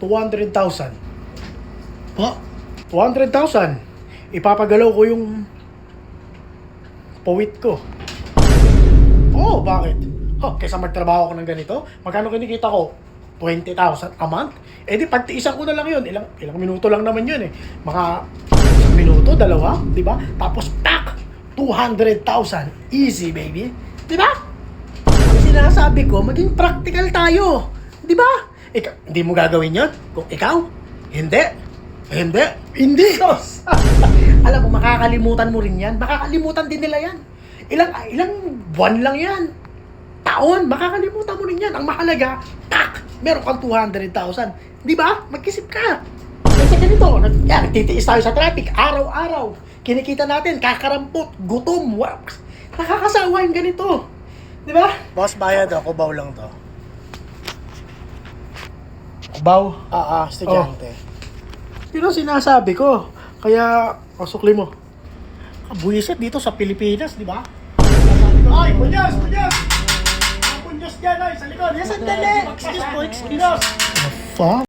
200,000. Po? 200,000. Ipapagalaw ko yung pawit ko. Oh, bakit? Kaysa magtrabaho ko ng ganito, magkano kinikita ko? 20,000 a month? Eh di pagtiisan ko na lang yun. Ilang minuto lang naman yun eh. Mga isang minuto, dalawa, di ba? Tapos tak! 200,000. Easy, baby. Di ba? Ang sinasabi ko, maging practical tayo. Di ba? Hindi mo gagawin yun? Kung ikaw? Hindi. Hindi. Alam mo, makakalimutan mo rin yan. Makakalimutan din nila yan. Ilang buwan lang yan. Taon, makakalimutan mo rin yan. Ang mahalaga, tak! Meron kang 200,000. Di ba? Mag-isip ka. Kasi ganito, nagtitiis tayo sa traffic, araw-araw. Kinikita natin, kakarampot, gutom, nakakasawa yung ganito. Di ba? Boss, bayad ako, kubaw lang to. Kubaw? Estudyante. Yun ang sinasabi ko. Kaya, pasukli mo. Buwisit dito sa Pilipinas, di ba? Ay, punyas! Punyas dyan, ay, sa likod. Yes, sandali! Excuse po. Fuck?